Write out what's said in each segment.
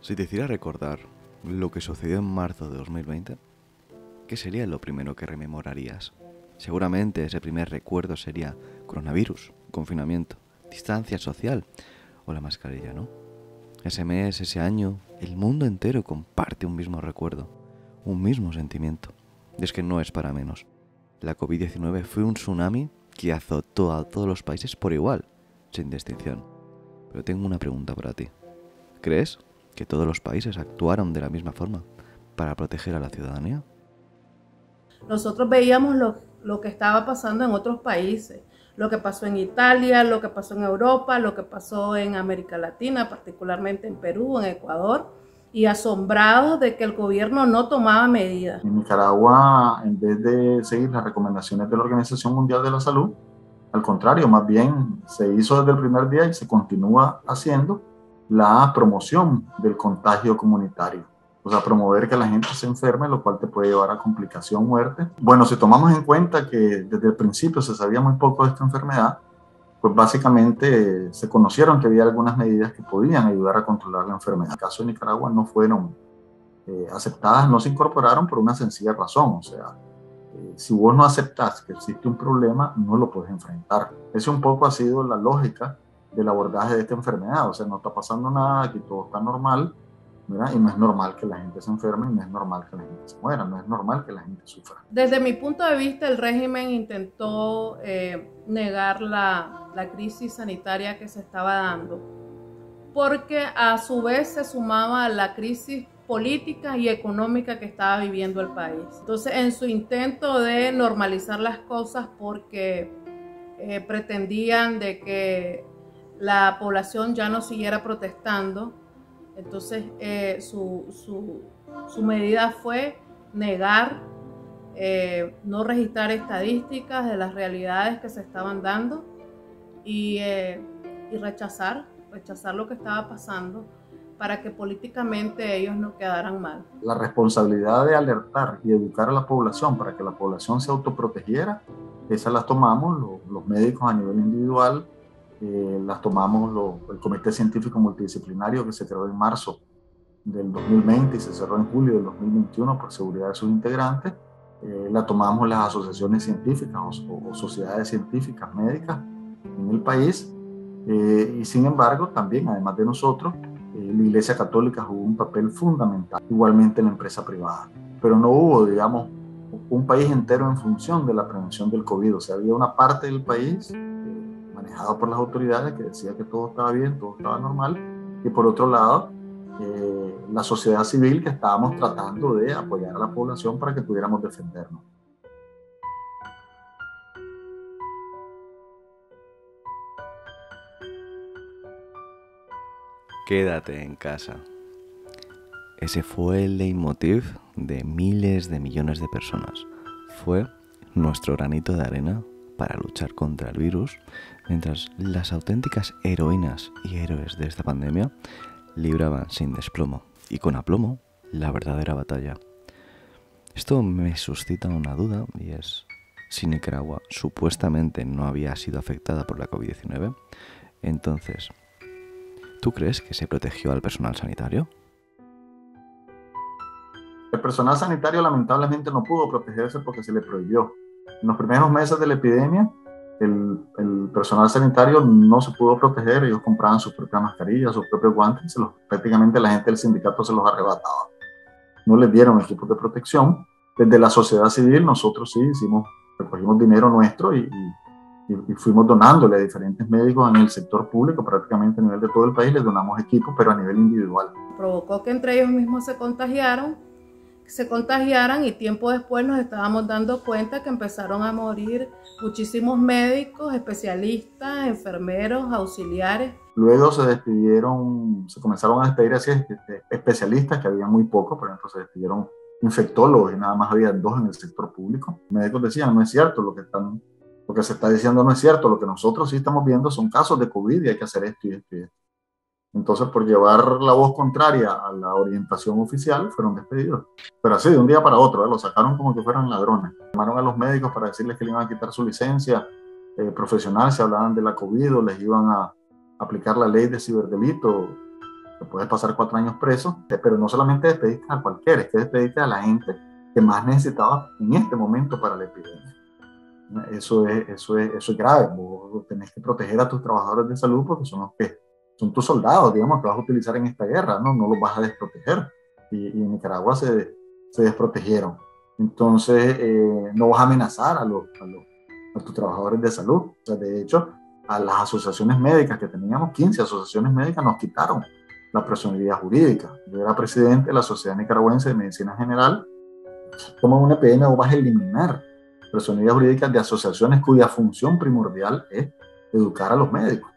Si te hiciera recordar lo que sucedió en marzo de 2020, ¿qué sería lo primero que rememorarías? Seguramente ese primer recuerdo sería coronavirus, confinamiento, distancia social o la mascarilla, ¿no? Ese mes, ese año, el mundo entero comparte un mismo recuerdo, un mismo sentimiento. Y es que no es para menos. La COVID-19 fue un tsunami que azotó a todos los países por igual, sin distinción. Pero tengo una pregunta para ti. ¿Crees que todos los países actuaron de la misma forma para proteger a la ciudadanía? Nosotros veíamos lo que estaba pasando en otros países, lo que pasó en Italia, lo que pasó en Europa, lo que pasó en América Latina, particularmente en Perú, en Ecuador, y asombrados de que el gobierno no tomaba medidas. En Nicaragua, en vez de seguir las recomendaciones de la Organización Mundial de la Salud, al contrario, más bien se hizo desde el primer día y se continúa haciendo la promoción del contagio comunitario. O sea, promover que la gente se enferme, lo cual te puede llevar a complicación, muerte. Bueno, si tomamos en cuenta que desde el principio se sabía muy poco de esta enfermedad, pues básicamente se conocieron que había algunas medidas que podían ayudar a controlar la enfermedad. En el caso de Nicaragua no fueron aceptadas, no se incorporaron por una sencilla razón. O sea, si vos no aceptás que existe un problema, no lo puedes enfrentar. Ese un poco ha sido la lógica del abordaje de esta enfermedad. O sea, no está pasando nada, aquí todo está normal, ¿verdad? Y no es normal que la gente se enferme, y no es normal que la gente se muera, no es normal que la gente sufra. Desde mi punto de vista, el régimen intentó negar la crisis sanitaria que se estaba dando, porque a su vez se sumaba a la crisis política y económica que estaba viviendo el país. Entonces, en su intento de normalizar las cosas, porque pretendían de que la población ya no siguiera protestando, entonces su medida fue negar, no registrar estadísticas de las realidades que se estaban dando y rechazar lo que estaba pasando para que políticamente ellos no quedaran mal. La responsabilidad de alertar y educar a la población para que la población se autoprotegiera, esas las tomamos los médicos a nivel individual, las tomamos el Comité Científico Multidisciplinario que se creó en marzo del 2020 y se cerró en julio del 2021 por seguridad de sus integrantes, la tomamos las asociaciones científicas o sociedades científicas médicas en el país, y sin embargo también, además de nosotros, la Iglesia Católica jugó un papel fundamental, igualmente la empresa privada, pero no hubo, digamos, un país entero en función de la prevención del COVID. O sea, había una parte del país manejado por las autoridades que decía que todo estaba bien, todo estaba normal, y por otro lado, la sociedad civil que estábamos tratando de apoyar a la población para que pudiéramos defendernos. Quédate en casa. Ese fue el leitmotiv de miles de millones de personas. Fue nuestro granito de arena para luchar contra el virus, mientras las auténticas heroínas y héroes de esta pandemia libraban sin desplomo y con aplomo la verdadera batalla. Esto me suscita una duda, y es: si Nicaragua supuestamente no había sido afectada por la COVID-19, entonces, ¿tú crees que se protegió al personal sanitario? El personal sanitario lamentablemente no pudo protegerse porque se le prohibió. En los primeros meses de la epidemia, el personal sanitario no se pudo proteger. Ellos compraban sus propias mascarillas, sus propios guantes, prácticamente la gente del sindicato se los arrebataba. No les dieron equipos de protección. Desde la sociedad civil nosotros sí recogimos dinero nuestro y fuimos donándole a diferentes médicos en el sector público, prácticamente a nivel de todo el país, les donamos equipos, pero a nivel individual. Provocó que entre ellos mismos se contagiaran, y tiempo después nos estábamos dando cuenta que empezaron a morir muchísimos médicos, especialistas, enfermeros, auxiliares. Luego se comenzaron a despedir así especialistas, que había muy pocos. Por ejemplo, se despidieron infectólogos y nada más había 2 en el sector público. Los médicos decían, no es cierto lo que se está diciendo, no es cierto, lo que nosotros sí estamos viendo son casos de COVID y hay que hacer esto y esto y esto. Entonces, por llevar la voz contraria a la orientación oficial, fueron despedidos. Pero así, de un día para otro, lo sacaron como que fueran ladrones. Llamaron a los médicos para decirles que le iban a quitar su licencia profesional si hablaban de la COVID, o les iban a aplicar la ley de ciberdelito. te puedes pasar 4 años preso, pero no solamente despediste a cualquiera, es que despediste a la gente que más necesitaba en este momento para la epidemia. Eso es grave. Vos tenés que proteger a tus trabajadores de salud porque son los que son tus soldados, digamos, que vas a utilizar en esta guerra, no los vas a desproteger. Y en Nicaragua se desprotegieron. Entonces, no vas a amenazar a tus trabajadores de salud. O sea, de hecho, a las asociaciones médicas que teníamos, 15 asociaciones médicas, nos quitaron la personalidad jurídica. Yo era presidente de la Sociedad Nicaragüense de Medicina General. Como una epidemia, vos vas a eliminar personalidad jurídica de asociaciones cuya función primordial es educar a los médicos.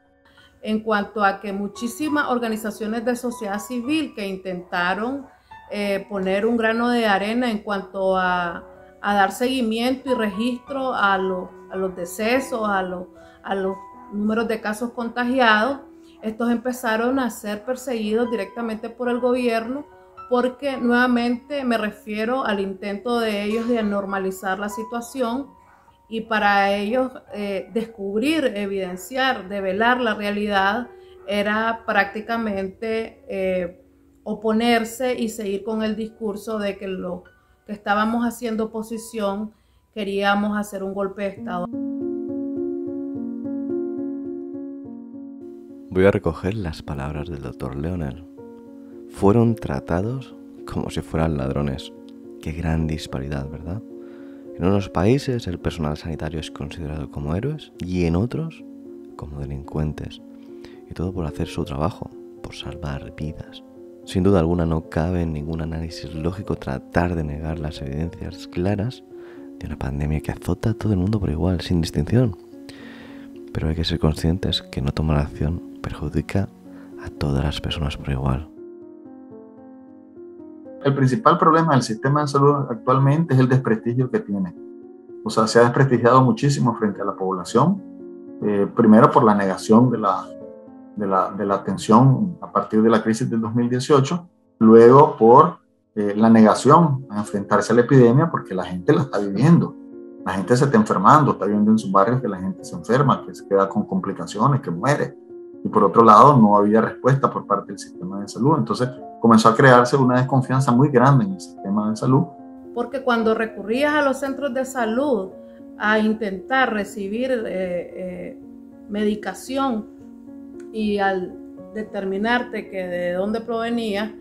En cuanto a que muchísimas organizaciones de sociedad civil que intentaron poner un grano de arena en cuanto a dar seguimiento y registro a los decesos, a los números de casos contagiados, estos empezaron a ser perseguidos directamente por el gobierno, porque nuevamente me refiero al intento de ellos de normalizar la situación y para ellos descubrir, evidenciar, develar la realidad era prácticamente oponerse y seguir con el discurso de que lo que estábamos haciendo oposición queríamos hacer un golpe de Estado. Voy a recoger las palabras del doctor Leonel. Fueron tratados como si fueran ladrones. Qué gran disparidad, ¿verdad? En unos países el personal sanitario es considerado como héroes y en otros como delincuentes. Y todo por hacer su trabajo, por salvar vidas. Sin duda alguna no cabe en ningún análisis lógico tratar de negar las evidencias claras de una pandemia que azota a todo el mundo por igual, sin distinción. Pero hay que ser conscientes que no tomar acción perjudica a todas las personas por igual. El principal problema del sistema de salud actualmente es el desprestigio que tiene. O sea, se ha desprestigiado muchísimo frente a la población, primero por la negación de la atención a partir de la crisis del 2018, luego por la negación a enfrentarse a la epidemia porque la gente la está viviendo. La gente se está enfermando, está viendo en sus barrios que la gente se enferma, que se queda con complicaciones, que muere. Y por otro lado, no había respuesta por parte del sistema de salud. Entonces comenzó a crearse una desconfianza muy grande en el sistema de salud. Porque cuando recurrías a los centros de salud a intentar recibir medicación y al determinarte que de dónde provenía,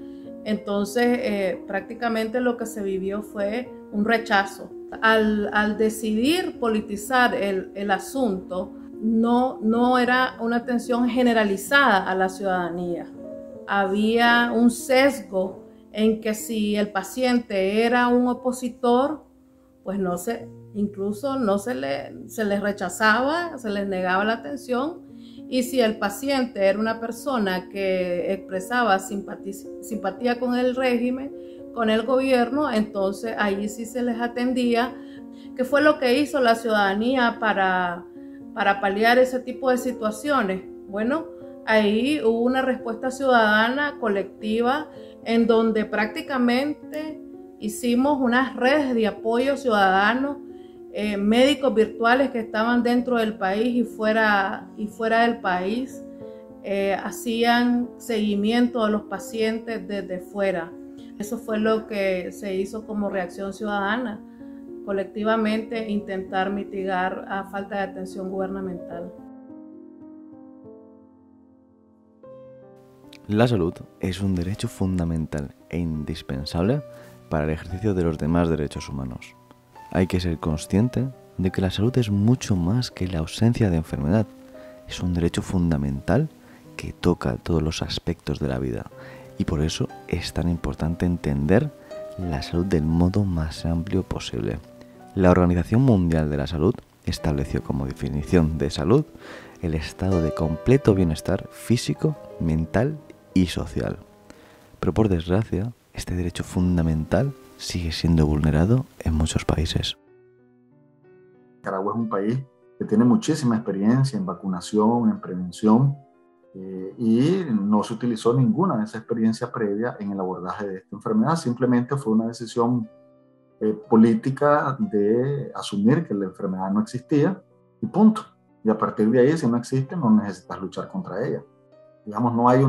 entonces prácticamente lo que se vivió fue un rechazo. Al decidir politizar el asunto, no era una atención generalizada a la ciudadanía. Había un sesgo en que si el paciente era un opositor, pues incluso no se les rechazaba, se les negaba la atención. Y si el paciente era una persona que expresaba simpatía con el régimen, con el gobierno, entonces ahí sí se les atendía. ¿Qué fue lo que hizo la ciudadanía para paliar ese tipo de situaciones? Bueno, ahí hubo una respuesta ciudadana colectiva en donde prácticamente hicimos unas redes de apoyo ciudadano, médicos virtuales que estaban dentro del país y fuera del país, hacían seguimiento a los pacientes desde fuera. Eso fue lo que se hizo como reacción ciudadana, colectivamente intentar mitigar a falta de atención gubernamental. La salud es un derecho fundamental e indispensable para el ejercicio de los demás derechos humanos. Hay que ser consciente de que la salud es mucho más que la ausencia de enfermedad. Es un derecho fundamental que toca todos los aspectos de la vida y por eso es tan importante entender la salud del modo más amplio posible. La Organización Mundial de la Salud estableció como definición de salud el estado de completo bienestar físico, mental y social. Pero por desgracia, este derecho fundamental sigue siendo vulnerado en muchos países. Nicaragua es un país que tiene muchísima experiencia en vacunación, en prevención, y no se utilizó ninguna de esa experiencia previa en el abordaje de esta enfermedad. Simplemente fue una decisión política de asumir que la enfermedad no existía y punto. Y a partir de ahí, si no existe, no necesitas luchar contra ella. Digamos, no hay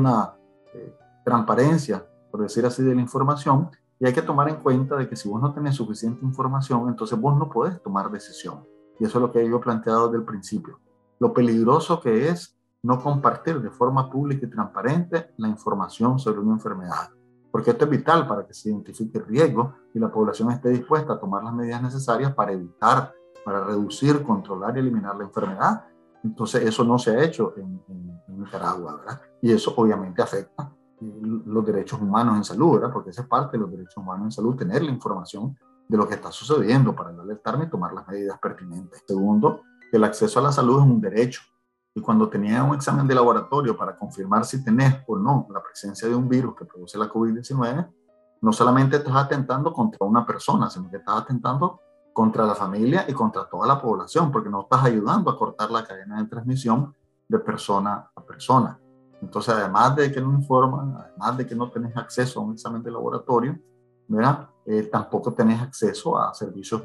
transparencia, por decir así, de la información, y hay que tomar en cuenta de que si vos no tenés suficiente información, entonces vos no podés tomar decisión. Y eso es lo que yo he planteado desde el principio. Lo peligroso que es no compartir de forma pública y transparente la información sobre una enfermedad, porque esto es vital para que se identifique el riesgo y la población esté dispuesta a tomar las medidas necesarias para evitar, para reducir, controlar y eliminar la enfermedad. Entonces eso no se ha hecho en Nicaragua, ¿verdad? Y eso obviamente afecta los derechos humanos en salud, ¿verdad? Porque esa es parte de los derechos humanos en salud, tener la información de lo que está sucediendo para alertarme y tomar las medidas pertinentes. Segundo, que el acceso a la salud es un derecho. Y cuando tenía un examen de laboratorio para confirmar si tenés o no la presencia de un virus que produce la COVID-19, no solamente estás atentando contra una persona, sino que estás atentando contra la familia y contra toda la población, porque no estás ayudando a cortar la cadena de transmisión de persona a persona. Entonces, además de que no informan, además de que no tenés acceso a un examen de laboratorio, ¿verdad? Tampoco tenés acceso a servicios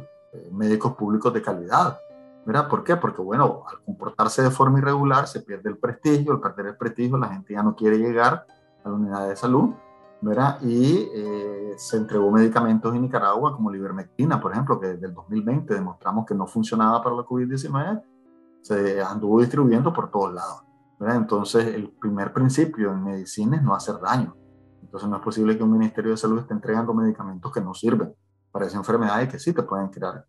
médicos públicos de calidad, ¿verdad? ¿Por qué? Porque, bueno, al comportarse de forma irregular se pierde el prestigio, al perder el prestigio la gente ya no quiere llegar a la unidad de salud, ¿verdad? Y se entregó medicamentos en Nicaragua como la ivermectina, por ejemplo, que desde el 2020 demostramos que no funcionaba para la COVID-19, se anduvo distribuyendo por todos lados, ¿verdad? Entonces, el primer principio en medicina es no hacer daño. Entonces, no es posible que un Ministerio de Salud esté entregando medicamentos que no sirven para esa enfermedad y que sí te pueden crear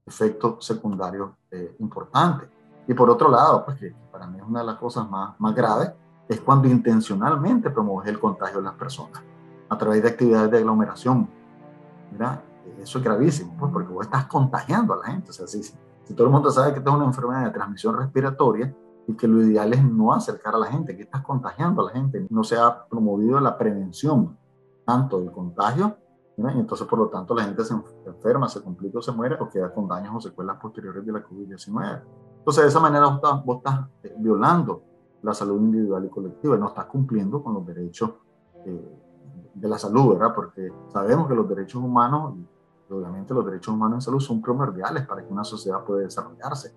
efectos secundarios importantes. Y por otro lado, pues que para mí es una de las cosas más graves, es cuando intencionalmente promueves el contagio de las personas a través de actividades de aglomeración. Mira, eso es gravísimo, pues, porque vos estás contagiando a la gente. O sea, si todo el mundo sabe que esta es una enfermedad de transmisión respiratoria y que lo ideal es no acercar a la gente, que estás contagiando a la gente, no se ha promovido la prevención tanto del contagio, ¿verdad? Y entonces por lo tanto la gente se enferma, se complica o se muere o queda con daños o secuelas posteriores de la COVID-19. Entonces de esa manera vos estás violando la salud individual y colectiva y no estás cumpliendo con los derechos de la salud, ¿verdad? Porque sabemos que los derechos humanos, y obviamente los derechos humanos en salud son primordiales para que una sociedad pueda desarrollarse.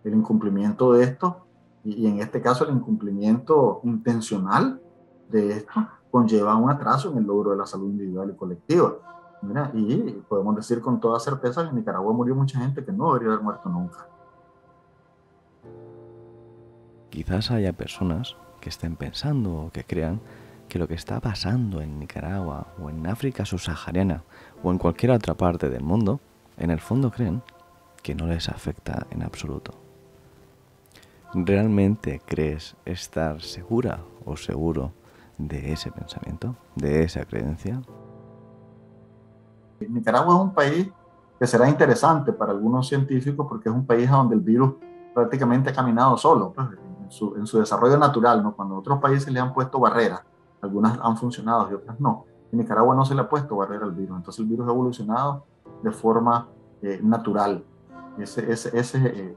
El incumplimiento de esto, y en este caso el incumplimiento intencional de esto, conlleva un atraso en el logro de la salud individual y colectiva. Mira, y podemos decir con toda certeza que en Nicaragua murió mucha gente que no debería haber muerto nunca. Quizás haya personas que estén pensando o que crean que lo que está pasando en Nicaragua o en África subsahariana o en cualquier otra parte del mundo, en el fondo creen que no les afecta en absoluto. ¿Realmente crees estar segura o seguro de ese pensamiento, de esa creencia? Nicaragua es un país que será interesante para algunos científicos porque es un país donde el virus prácticamente ha caminado solo, pues, en su desarrollo natural, ¿no? Cuando a otros países le han puesto barreras, algunas han funcionado y otras no. En Nicaragua no se le ha puesto barrera al virus, entonces el virus ha evolucionado de forma natural.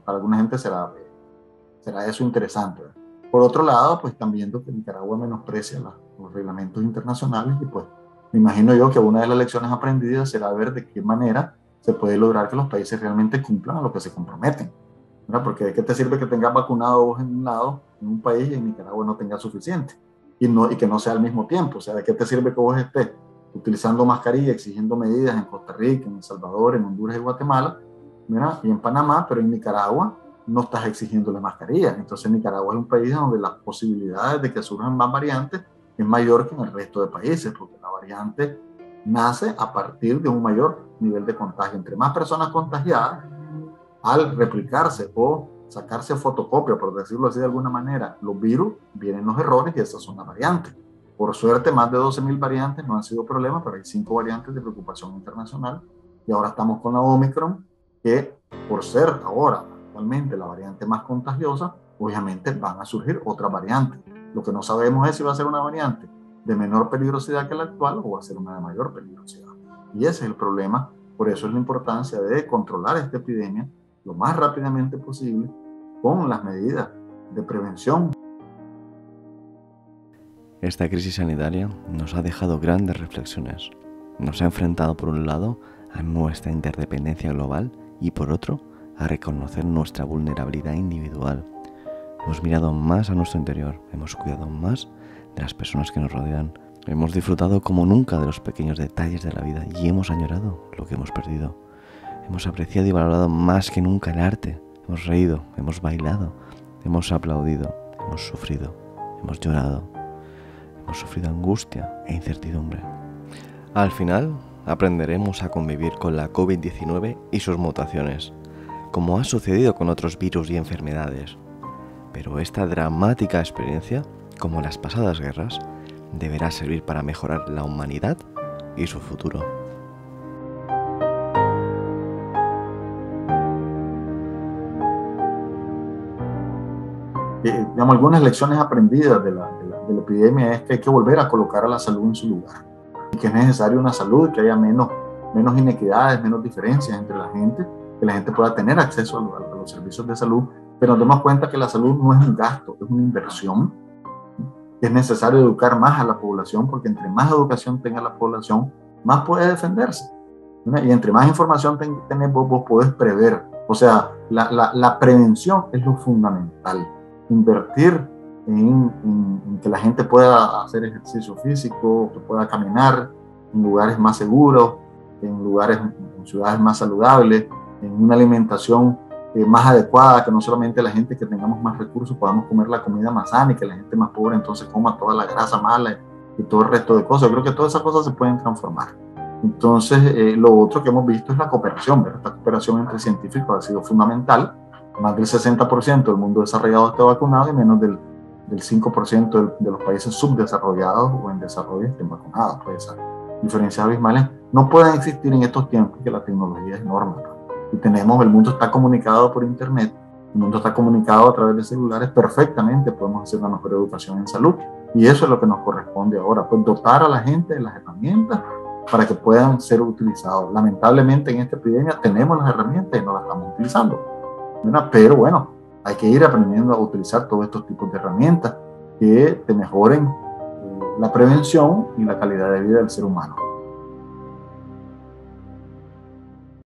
Para alguna gente será eso interesante, ¿verdad? Por otro lado, pues están viendo que Nicaragua menosprecia los reglamentos internacionales y pues me imagino yo que una de las lecciones aprendidas será ver de qué manera se puede lograr que los países realmente cumplan a lo que se comprometen, ¿verdad? Porque ¿de qué te sirve que tengas vacunado vos en un lado, en un país, y en Nicaragua no tengas suficiente? Y que no sea al mismo tiempo. O sea, ¿de qué te sirve que vos estés utilizando mascarilla, exigiendo medidas en Costa Rica, en El Salvador, en Honduras y Guatemala, ¿verdad? Y en Panamá, pero en Nicaragua no estás exigiendo la mascarilla? Entonces Nicaragua es un país donde las posibilidades de que surjan más variantes es mayor que en el resto de países, porque la variante nace a partir de un mayor nivel de contagio. Entre más personas contagiadas, al replicarse o sacarse fotocopia, por decirlo así de alguna manera, los virus, vienen los errores y esas son las variantes. Por suerte, más de 12.000 variantes no han sido problema, pero hay 5 variantes de preocupación internacional. Y ahora estamos con la Omicron, que por ser ahora actualmente la variante más contagiosa, obviamente van a surgir otras variantes. Lo que no sabemos es si va a ser una variante de menor peligrosidad que la actual o va a ser una de mayor peligrosidad. Y ese es el problema. Por eso es la importancia de controlar esta epidemia lo más rápidamente posible con las medidas de prevención. Esta crisis sanitaria nos ha dejado grandes reflexiones. Nos ha enfrentado por un lado a nuestra interdependencia global y por otro a reconocer nuestra vulnerabilidad individual. Hemos mirado más a nuestro interior, hemos cuidado más de las personas que nos rodean Hemos disfrutado como nunca de los pequeños detalles de la vida y hemos añorado lo que hemos perdido. Hemos apreciado y valorado más que nunca el arte. Hemos reído, hemos bailado, hemos aplaudido, hemos sufrido, hemos llorado, hemos sufrido angustia e incertidumbre. Al final, aprenderemos a convivir con la COVID-19 y sus mutaciones, como ha sucedido con otros virus y enfermedades. Pero esta dramática experiencia, como las pasadas guerras, deberá servir para mejorar la humanidad y su futuro. Digamos, algunas lecciones aprendidas de la epidemia es que hay que volver a colocar a la salud en su lugar y que es necesaria una salud, que haya menos inequidades, menos diferencias entre la gente, que la gente pueda tener acceso a los servicios de salud, pero nos damos cuenta que la salud no es un gasto, es una inversión. Es necesario educar más a la población, porque entre más educación tenga la población, más puede defenderse, ¿no? Y entre más información tenés, vos podés prever. O sea, la prevención es lo fundamental. Invertir en que la gente pueda hacer ejercicio físico, que pueda caminar en lugares más seguros, en ciudades más saludables, en una alimentación más adecuada, que no solamente la gente que tengamos más recursos podamos comer la comida más sana y que la gente más pobre entonces coma toda la grasa mala y todo el resto de cosas. Yo creo que todas esas cosas se pueden transformar. Entonces, lo otro que hemos visto es la cooperación, ¿verdad? Esta cooperación entre científicos ha sido fundamental. Más del 60% del mundo desarrollado está vacunado y menos del 5% de los países subdesarrollados o en desarrollo estén vacunados. Pues esas diferencias abismales no pueden existir en estos tiempos que la tecnología es norma, ¿no? Y el mundo está comunicado por internet, el mundo está comunicado a través de celulares, perfectamente podemos hacer una mejor educación en salud, y eso es lo que nos corresponde ahora, pues dotar a la gente de las herramientas para que puedan ser utilizados. Lamentablemente en esta epidemia tenemos las herramientas y no las estamos utilizando, ¿verdad? Pero bueno, hay que ir aprendiendo a utilizar todos estos tipos de herramientas que te mejoren la prevención y la calidad de vida del ser humano.